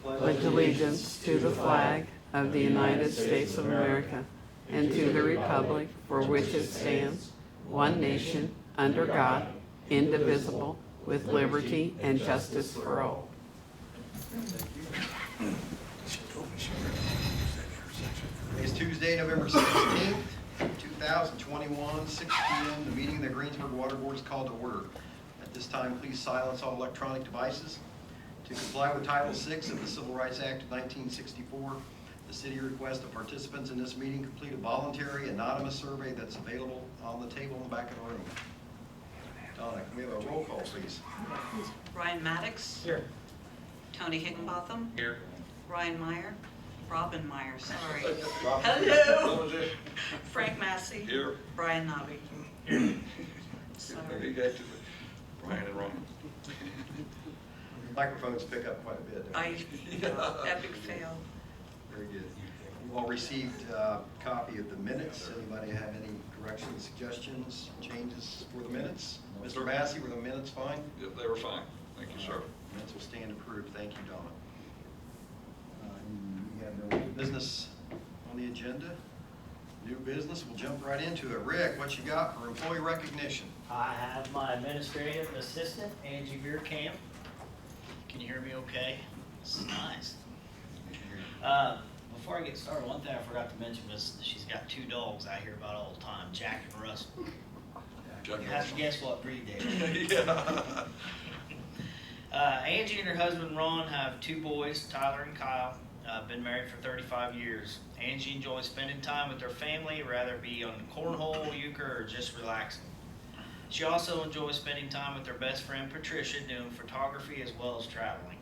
pledge allegiance to the flag of the United States of America and to the republic for which it stands, one nation, under God, indivisible, with liberty and justice for all. It's Tuesday, November 16th, 2021, 6 p.m. The meeting of the Greensburg Water Board is called to order. At this time, please silence all electronic devices. To comply with Title VI of the Civil Rights Act of 1964, the city requests that participants in this meeting complete a voluntary anonymous survey that's available on the table in the back of the room. Donna, can we have a roll call, please? Ryan Maddox. Here. Tony Higginbotham. Here. Ryan Meyer. Robin Meyer, sorry. Robin. Hello. Frank Massey. Here. Brian Nobby. Here. Sorry. Brian and Ron. Microphones pick up quite a bit. Epic fail. Very good. You all received a copy of the minutes. Anybody have any corrections, suggestions, changes for the minutes? Mr. Massey, were the minutes fine? Yep, they were fine. Thank you, sir. Minutes will stand approved. Thank you, Donna. We have no new business on the agenda. New business, we'll jump right into it. Rick, what you got for employee recognition? I have my administrative assistant, Angie Veerkamp. Can you hear me okay? This is nice. Before I get started, one thing I forgot to mention was she's got two dogs I hear about all the time, Jack and Russell. You have to guess what breed they are. Angie and her husband Ron have two boys, Tyler and Kyle. Been married for 35 years. Angie enjoys spending time with her family, rather be on cornhole, euchre, or just relaxing. She also enjoys spending time with her best friend Patricia, doing photography as well as traveling.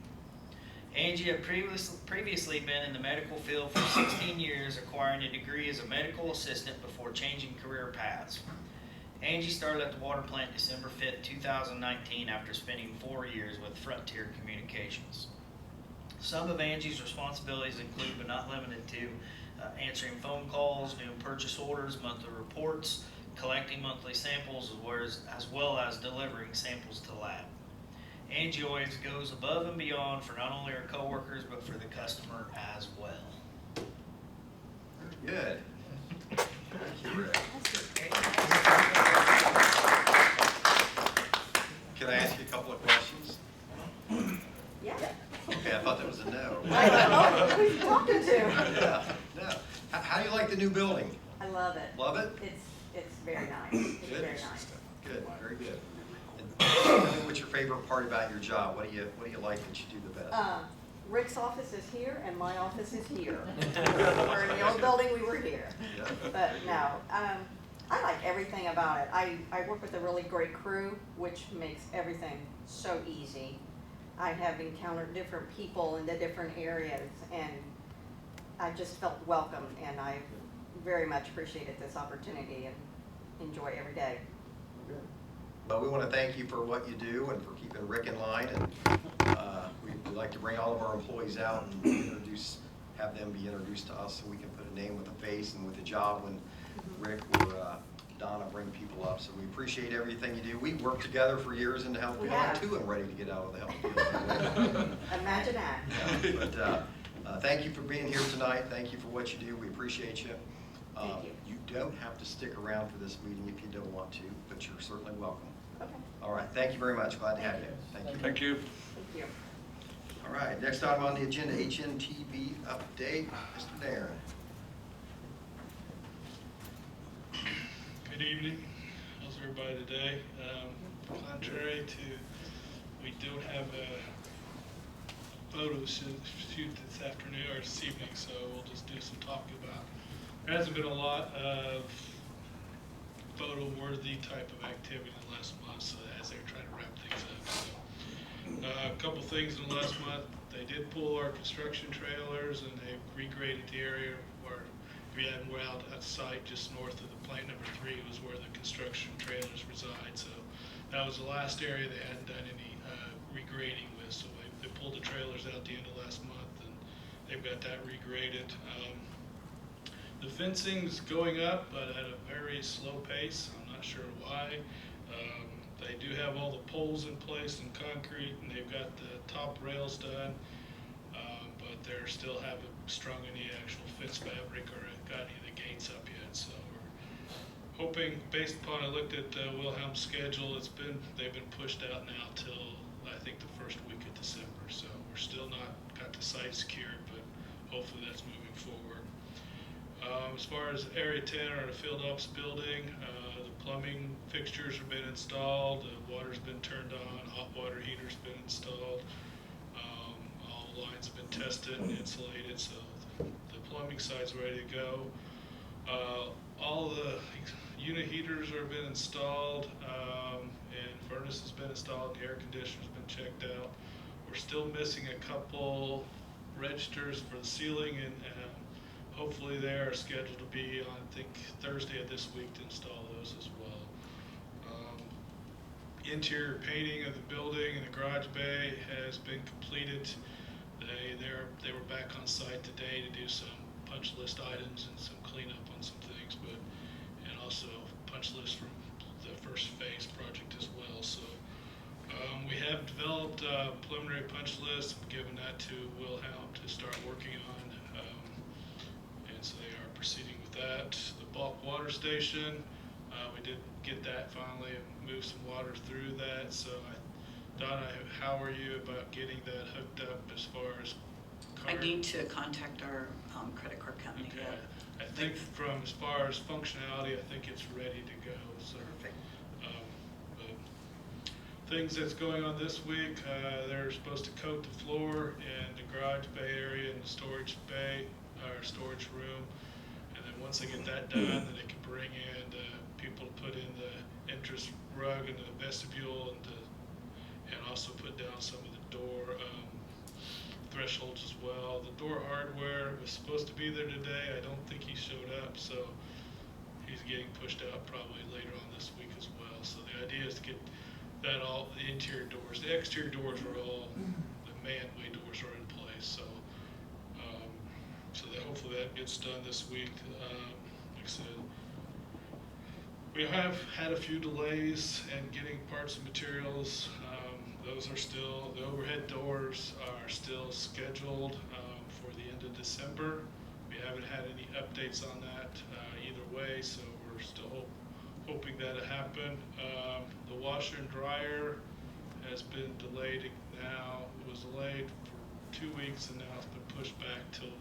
Angie had previously been in the medical field for 16 years, acquiring a degree as a medical assistant before changing career paths. Angie started at the water plant December 5th, 2019 after spending 4 years with Frontier Communications. Some of Angie's responsibilities include, but not limited to, answering phone calls, doing purchase orders, monthly reports, collecting monthly samples, as well as delivering samples to the lab. Angie always goes above and beyond for not only her coworkers, but for the customer as well. Very good. Thank you, Rick. Can I ask you a couple of questions? Yeah. Okay, I thought that was a no. I don't know who you talking to. Yeah, no. How do you like the new building? I love it. Love it? It's very nice. It's Good. very nice. Good, very good. And what's your favorite part about your job? What do you like that you do the best? Rick's office is here and my office is here. We're in the old building, we were here. Yeah. But no, I like everything about it. I work with a really great crew, which makes everything so easy. I have encountered different people in the different areas, and I just felt welcome, and I very much appreciated this opportunity and enjoy every day. Well, we want to thank you for what you do and for keeping Rick in line, and we'd like to bring all of our employees out and have them be introduced to us so we can put a name with a face and with a job when Rick or Donna bring people up. So we appreciate everything you do. We worked together for years in the health field. I too am ready to get out of the health field. Imagine that. Yeah, but thank you for being here tonight. Thank you for what you do. We appreciate you. Thank you. You don't have to stick around for this meeting if you don't want to, but you're certainly welcome. Okay. All right, thank you very much. Glad to have you. Thank you. Thank you. Thank you. All right, next item on the agenda, HNTB update. Mr. Darren. Good evening. How's everybody today? Contrary to, we don't have a photo shoot this afternoon or this evening, so we'll just do some talking about. There hasn't been a lot of photo-worthy type of activity in the last month, so as they're trying to wrap things up. So, a couple things in the last month. They did pull our construction trailers and they regraded the area where we're out at site just north of the plant number 3 was where the construction trailers reside. So that was the last area they hadn't done any regrading with. So they pulled the trailers out the end of last month and they've got that regraded. The fencing's going up, but at a very slow pace. I'm not sure why. They do have all the poles in place and concrete, and they've got the top rails done. but they still haven't strung any actual fence fabric or got any of the gates up yet. So we're hoping, based upon I looked at Wilhelm's schedule, they've been pushed out now till I think the first week of December. So we're still not got the site secured, but hopefully that's moving forward. As far as Area 10 or the field ops building, the plumbing fixtures have been installed, the water's been turned on, hot water heater's been installed. All the lines have been tested and insulated, so the plumbing side's ready to go. All the unit heaters have been installed, and furnace has been installed, the air conditioner's been checked out. We're still missing a couple registers for the ceiling, and hopefully they are scheduled to be on, I think, Thursday of this week to install those as well. Interior painting of the building and the garage bay has been completed. They were back on site today to do some punch list items and some cleanup on some things, and also punch list from the first phase project as well. So we have developed a preliminary punch list, given that to Wilhelm to start working on, and so they are proceeding with that. The bulk water station, we did get that finally, move some water through that. So Donna, how are you about getting that hooked up as far as I need to contact our credit card company. Okay. Yeah. I think from as far as functionality, I think it's ready to go. So, Perfect. but things that's going on this week, they're supposed to coat the floor in the garage bay area and the storage bay, or storage room. And then once they get that done, then they can bring in people to put in the entrance rug in the vestibule and also put down some of the door thresholds as well. The door hardware was supposed to be there today. I don't think he showed up, so he's getting pushed out probably later on this week as well. So the idea is to get that all, the interior doors, the exterior doors are all, the manway doors are in place. So so that hopefully that gets done this week. Like I said, we have had a few delays in getting parts and materials. Those are still, the overhead doors are still scheduled for the end of December. We haven't had any updates on that either way, so we're still hoping that'll happen. The washer and dryer has been delayed now. It was delayed for 2 weeks, and now it's been pushed back till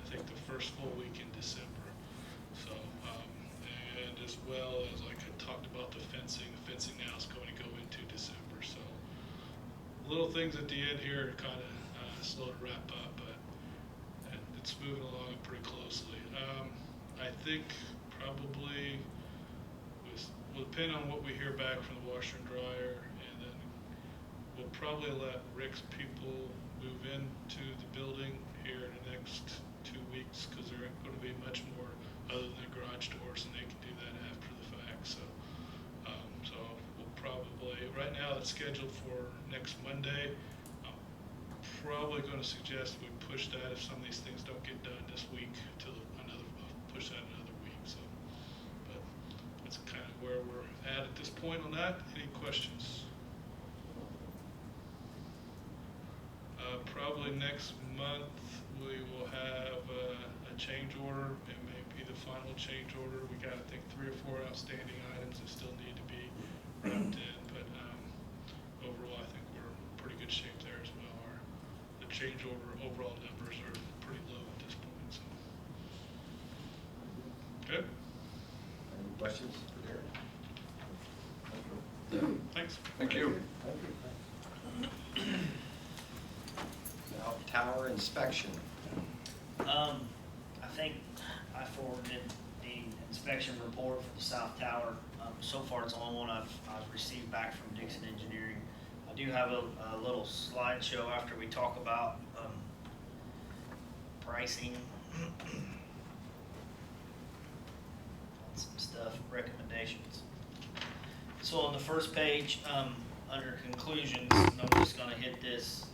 I think the first full week in December. So, and as well as like I talked about the fencing now is going to go into December. So little things at the end here are kind of slow to wrap up, but it's moving along pretty closely. I think probably will depend on what we hear back from the washer and dryer, and then we'll probably let Rick's people move into the building here in the next 2 weeks, because there ain't going to be much more other than garage doors, and they can do that after the fact. So so we'll probably, right now it's scheduled for next Monday. I'm probably going to suggest we push that if some of these things don't get done this week till push that another week. So, but that's kind of where we're at this point on that. Any questions? Probably next month we will have a change order. It may be the final change order. We got, I think, 3 or 4 outstanding items that still need to be wrapped in, but overall I think we're in pretty good shape there as well. The change order overall numbers are pretty low at this point. So. Good. Any questions for Derek? Thanks. Thank you. Now, tower inspection. I think I forwarded the inspection report for the South Tower. So far, it's the only one I've received back from Dixon Engineering. I do have a little slideshow after we talk about pricing, some stuff, recommendations. So on the first page, under conclusions, I'm just going to hit this.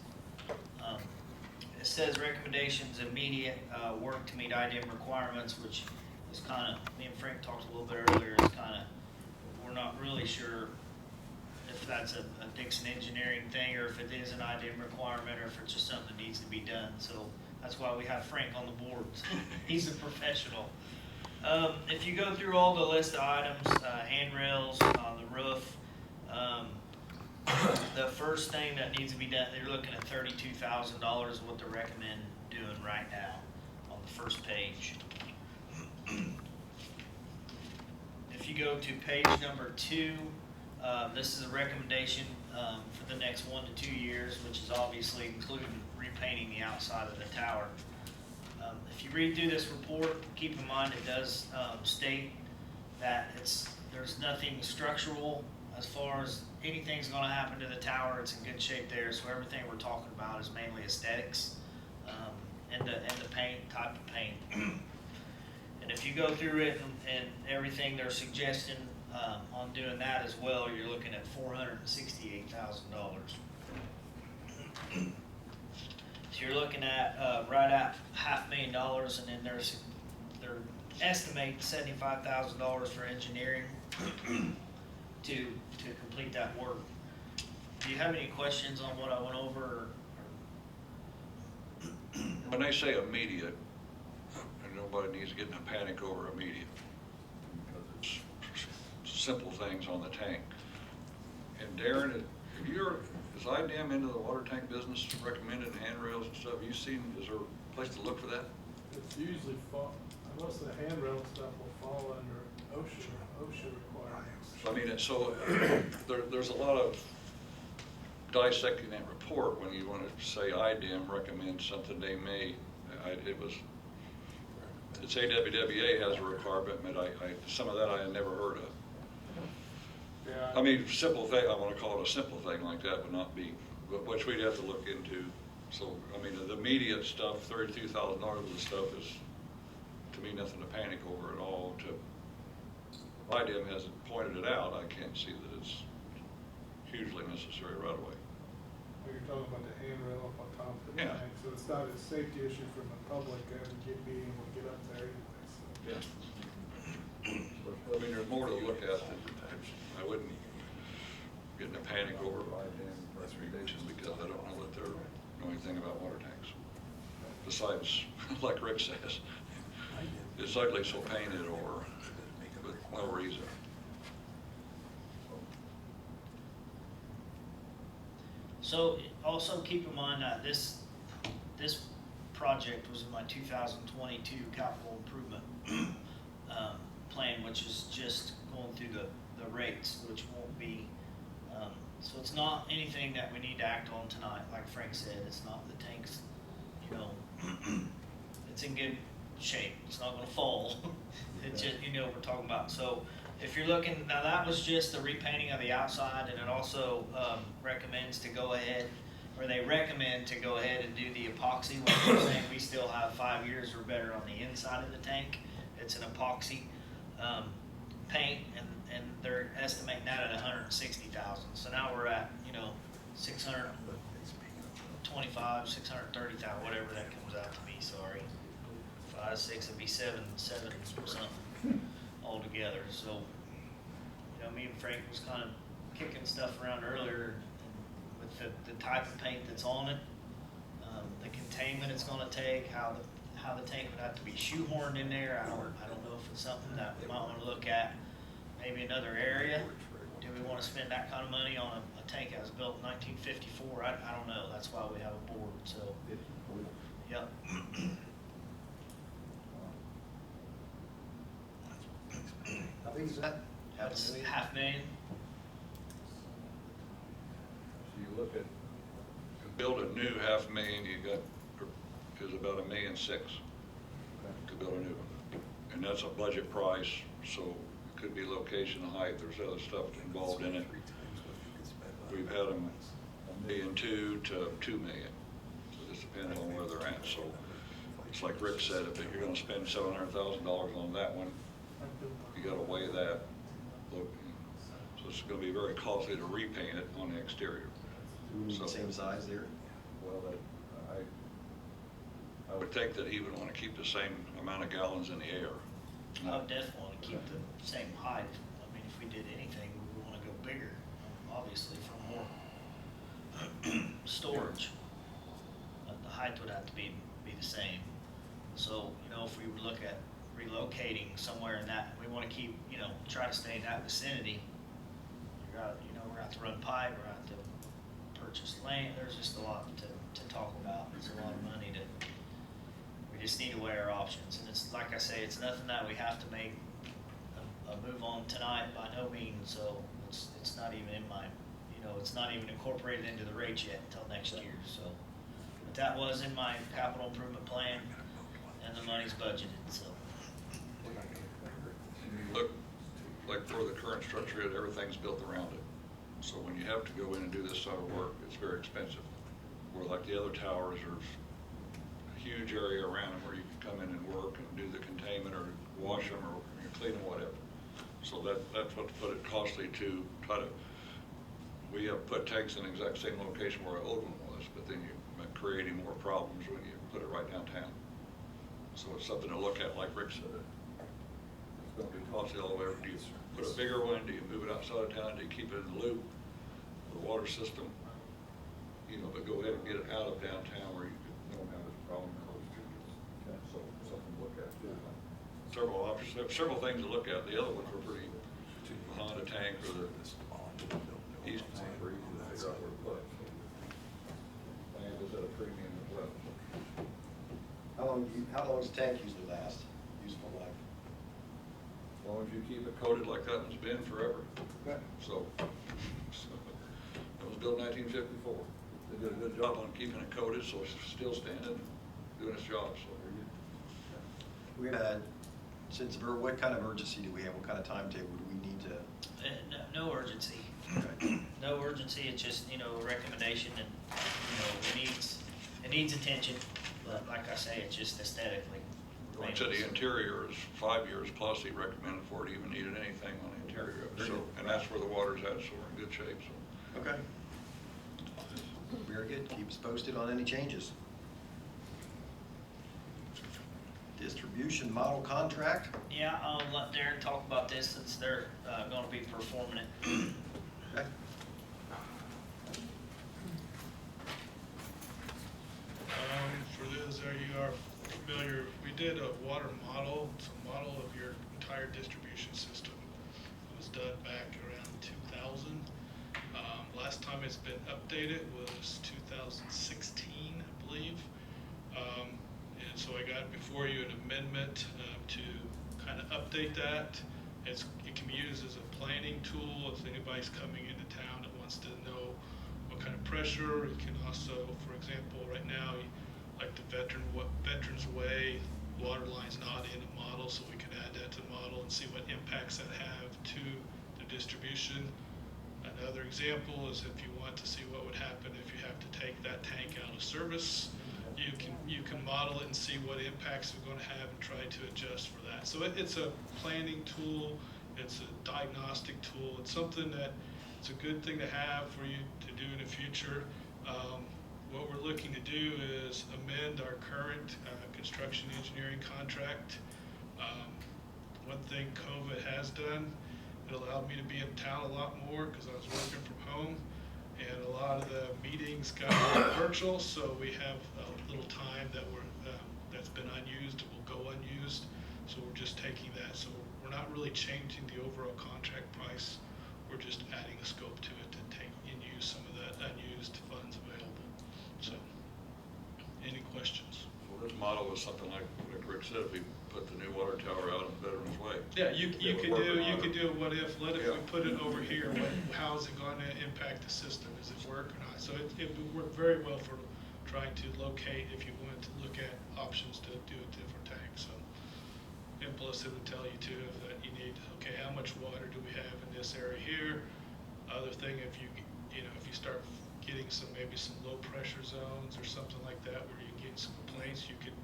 It says recommendations, immediate work to meet IDM requirements, which is kind of, me and Frank talked a little bit earlier, is kind of, we're not really sure if that's a Dixon Engineering thing or if it is an IDM requirement or if it's just something that needs to be done. So That's why we have Frank on the board. He's a professional. If you go through all the list of items, handrails on the roof, the first thing that needs to be done, they're looking at $32,000 is what they're recommend doing right now on the first page. If you go to page number 2, this is a recommendation for the next 1 to 2 years, which is obviously including repainting the outside of the tower. If you read through this report, keep in mind it does state that there's nothing structural as far as anything's going to happen to the tower. It's in good shape there, so everything we're talking about is mainly aesthetics and the paint, type of paint. And if you go through it and everything they're suggesting on doing that as well, you're looking at $468,000. So you're looking at right at $500,000, and then they're estimating $75,000 for engineering to complete that work. Do you have any questions on what I went over? When they say immediate, nobody needs to get in a panic over immediate, because it's simple things on the tank. And Darren, is IDM into the water tank business, recommended handrails and stuff? You seen, is there a place to look for that? It's usually most of the handrail stuff will fall under OSHA requirements. So I mean, there's a lot of dissecting that report when you want to say IDM recommends something they may, it's AWWA has a requirement, but some of that I had never heard of. Yeah. I mean, simple thing, I want to call it a simple thing like that would not be, which we'd have to look into. So, I mean, the immediate stuff, $32,000 of the stuff is, to me, nothing to panic over at all. IDM hasn't pointed it out, I can't see that it's hugely necessary right away. You're talking about the handrail up on top of the Yeah. tank, so it's not a safety issue from the public being able to get up there anyway. So. Yeah. I mean, there's more to look at. I wouldn't get in a panic over IDM recommendations because I don't know that they know anything about water tanks. Besides, like Rick says, it's ugly so painted or with no reason. So also keep in mind that this project was in my 2022 capital improvement plan, which is just going through the rates, which won't be, so it's not anything that we need to act on tonight. Like Frank said, it's not the tanks, it's in good shape. It's not gonna fall. It's just, what we're talking about. So if you're looking, now that was just the repainting of the outside, and it also recommends to go ahead, or they recommend to go ahead and do the epoxy, which we're saying we still have 5 years or better on the inside of the tank. It's an epoxy paint, and they're estimating that at $160,000. So now we're at, $625,000, $630,000, whatever that comes out to be. Sorry, 5, 6, it'd be seven or something altogether. So, me and Frank was kind of kicking stuff around earlier, and with the type of paint that's on it, the containment it's going to take, how the tank would have to be shoehorned in there. I don't know if it's something that we might want to look at. Maybe another area. Do we want to spend that kind of money on a tank that was built in 1954? I don't know. That's why we have a board. So, yep. How big is that? That's $500,000. So you look at, to build a new $500,000, is about $1.6 million to build a new one. And that's a budget price, so it could be location, height, there's other stuff involved in it. We've had them $1.2 million to $2 million. So this depends on where they're at. So it's like Rick said, if you're gonna spend $700,000 on that one, you gotta weigh that. Look, so it's gonna be very costly to repaint it on the exterior. So, Same size there? well, I would think that he would want to keep the same amount of gallons in the air. I would definitely want to keep the same height. I mean, if we did anything, we would want to go bigger, obviously, for more storage. But the height would have to be be the same. So, you know, if we would look at relocating somewhere in that, we wanna keep, you know, try to stay in that vicinity. We're gonna have to run pipe, we're gonna have to purchase land, there's just a lot to talk about, there's a lot of money we just need to weigh our options, and it's, like I say, it's nothing that we have to make a move on tonight by no means, so it's not even in my, you know, it's not even incorporated into the rates yet until next year, so. But that was in my capital improvement plan, and the money's budgeted, so. Look, like for the current structure, everything's built around it. So when you have to go in and do this sort of work, it's very expensive. Where like the other towers, there's a huge area around them where you can come in and work and do the containment or wash them or clean them, whatever. So that's what put it costly to try to, we have put tanks in the exact same location where our old one was, but then you're creating more problems when you put it right downtown. So it's something to look at, like Rick said. It's going to be costly all the way. Do you put a bigger one? Do you move it outside of town? Do you keep it in the loop, the water system? You know, but go ahead and get it out of downtown where you don't have this problem close to you. So something to look at too. Several options, several things to look at. The other ones were pretty, the Honda tank or the East tank were easy to figure out where to put. And it was at a premium as well. How long does the tank usually last, useful life? As long as you keep it coated like that one's been forever. Okay. So it was built in 1954. They did a good job on keeping it coated, so it's still standing, doing its job, so. We had, what kind of urgency do we have? What kind of timetable do we need to? No urgency. Okay. No urgency, it's just, you know, a recommendation and, you know, it needs attention, but like I say, it's just aesthetically. Like I said, the interior is 5 years plus he recommended before it even needed anything on the interior of it. So, and that's where the water's at, so we're in good shape, so. Okay. Very good. Keep us posted on any changes. Distribution model contract. Yeah, I'll let Darren talk about this since they're gonna be performing it. Okay. For those of you are familiar, we did a water model. It's a model of your entire distribution system. It was done back around 2000. Last time it's been updated was 2016, I believe. And so I got before you an amendment to kind of update that. It can be used as a planning tool if anybody's coming into town that wants to know what kind of pressure. It can also, for example, right now, like the Veterans Way, water line's not in the model, so we can add that to the model and see what impacts that have to the distribution. Another example is if you want to see what would happen if you have to take that tank out of service, you can model it and see what impacts it's going to have and try to adjust for that. So it's a planning tool, it's a diagnostic tool, it's something that it's a good thing to have for you to do in the future. What we're looking to do is amend our current construction engineering contract. One thing COVID has done, it allowed me to be in town a lot more because I was working from home, and a lot of the meetings got virtual, so we have a little time that's been unused, it will go unused, so we're just taking that. So we're not really changing the overall contract price, we're just adding a scope to it to take and use some of that unused funds available. So, any questions? Well, this model was something like Rick said, if we put the new water tower out in Veterans Way. Yeah, you could do what if, what if we Yeah. put it over here, how is it going to impact the system, does it work or not? So it would work very well for trying to locate if you wanted to look at options to do a different tank, so. And plus it would tell you too that you need, okay, how much water do we have in this area here? Other thing, if you start getting maybe some low pressure zones or something like that where you get some complaints, you can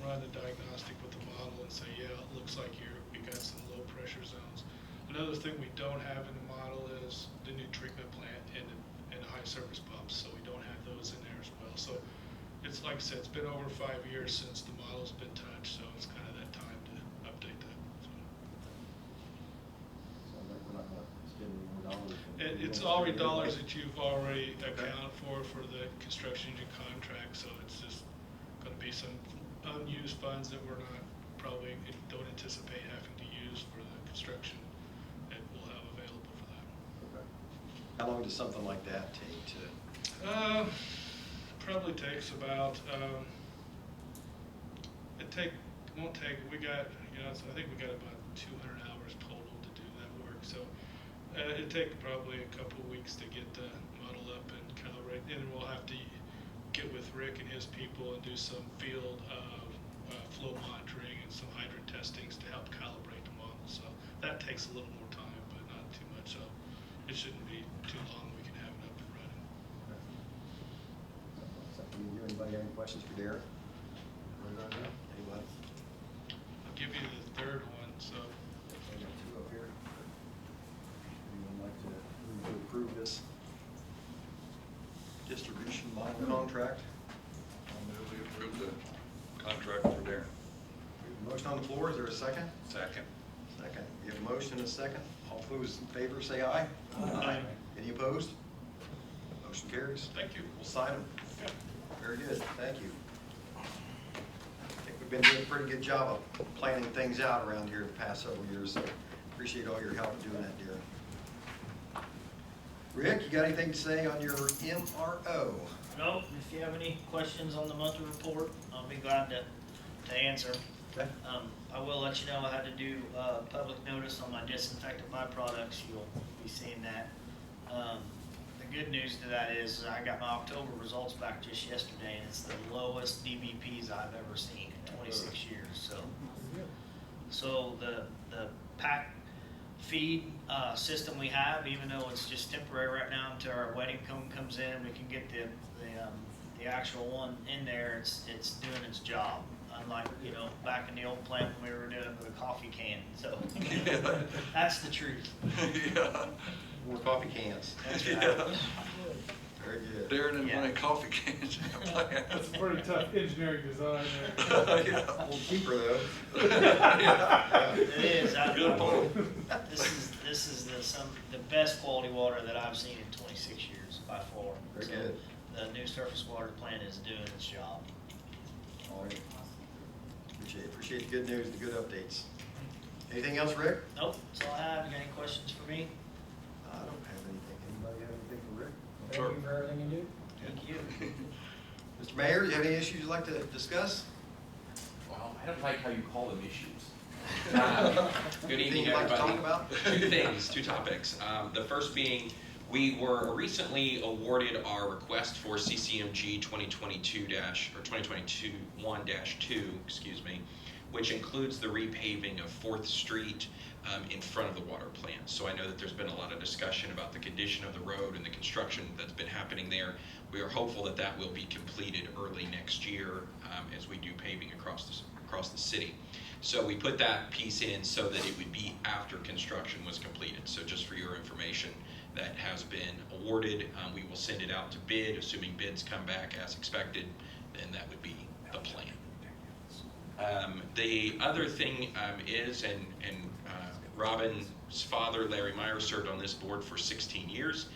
run the diagnostic with the model and say, yeah, it looks like we got some low pressure zones. Another thing we don't have in the model is the new treatment plant and high surface pumps, so we don't have those in there as well. So it's like I said, it's been over 5 years since the model's been touched, so it's kind of that time to update that. So. Sounds like we're not going to spend any more dollars. It's already dollars that you've already accounted for the construction engine contract, so it's just going to be be some unused funds that we're not, probably don't anticipate having to use for the construction that we'll have available for that. Okay. How long does something like that take to? Probably takes about, won't take, we got, so I think we got about 200 hours total to do that work. So it'd take probably a couple of weeks to get the model up and calibrate. And we'll have to get with Rick and his people and do some field flow monitoring and some hydrant testings to help calibrate the model. So that takes a little more time, but not too much. So it shouldn't be too long. We can have it up and running. Something you, anybody have any questions for Darren? Anybody? I'll give you the third one. So I got two up here. Anyone like to move to approve this distribution model contract? I'll move we approve the contract for Darren. We have a motion on the floor. Is there a second? Second. Second. We have a motion and a second. All those in favor say aye. Aye. Any opposed? Motion carries. thank you. We'll sign them. Very good. Thank you. I think we've been doing a pretty good job of planning things out around here the past several years. So appreciate all your help in doing that, Darren. Rick, you got anything to say on your MRO? Nope, if you have any questions on the monthly report, I'll be glad to answer. Okay. I will let you know I had to do public notice on my disinfectant byproducts. You'll be seeing that. The good news to that is I got my October results back just yesterday, and it's the lowest DBPs I've ever seen in 26 years. So the pack feed system we have, even though it's just temporary right now until our wetting cone comes in, we can get the actual one in there. It's doing its job. Unlike back in the old plant when we were doing it with a coffee can. So that's the truth. Yeah. More coffee cans. That's right. Yeah. Very good. Darren and Yeah. my coffee cans in the plant. That's a pretty tough engineering design there. Yeah. A little cheaper though. Yeah. It is. Good point. This is the best quality water that I've seen in 26 years by far. Very So good. The new surface water plant is doing its job. All right. Appreciate the good news, the good updates. Anything else, Rick? Nope, that's all I have. You got any questions for me? I don't have anything. Anybody have anything for Rick? Sure. Thank you for everything you do. Thank you. Mr. Mayor, do you have any issues you'd like to discuss? Well, I don't like how you call them issues. Good Anything evening, you'd like to talk everybody. about? Two things, two topics. The first being, we were recently awarded our request for CCMG 2022-1-2, excuse me, which includes the repaving of 4th Street in front of the water plant. So I know that there's been a lot of discussion about the condition of the road and the construction that's been happening there. We are hopeful that that will be completed early next year as we do paving across the city. So we put that piece in so that it would be after construction was completed. So just for your information, that has been awarded. We will send it out to bid, assuming bids come back as expected, then that would be the plan. The other thing is, Robin's father, Larry Meyer, served on this board for 16 years.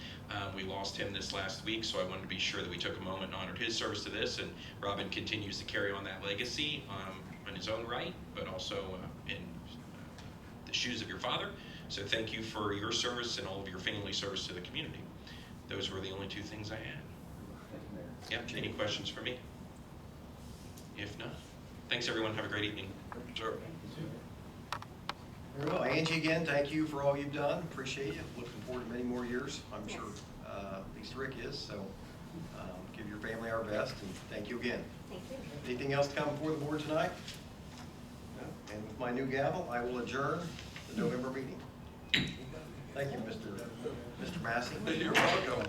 We lost him this last week, so I wanted to be sure that we took a moment and honored his service to this, and Robin continues to carry on that legacy in his own right, but also in the shoes of your father. So thank you for your service and all of your family service to the community. Those were the only two things I had. Thank you, Mayor. Yeah, any questions for me? If not, thanks everyone, have a great evening. Sure. Very well. Angie, again, thank you for all you've done. Appreciate you. Looking forward to many more years. I'm Yes. sure at least Rick is. So give your family our best, and thank you again. Thank you. Anything else to come before the board tonight? No? And with my new gavel, I will adjourn the November meeting. Thank you, Mr. Massey. You're welcome.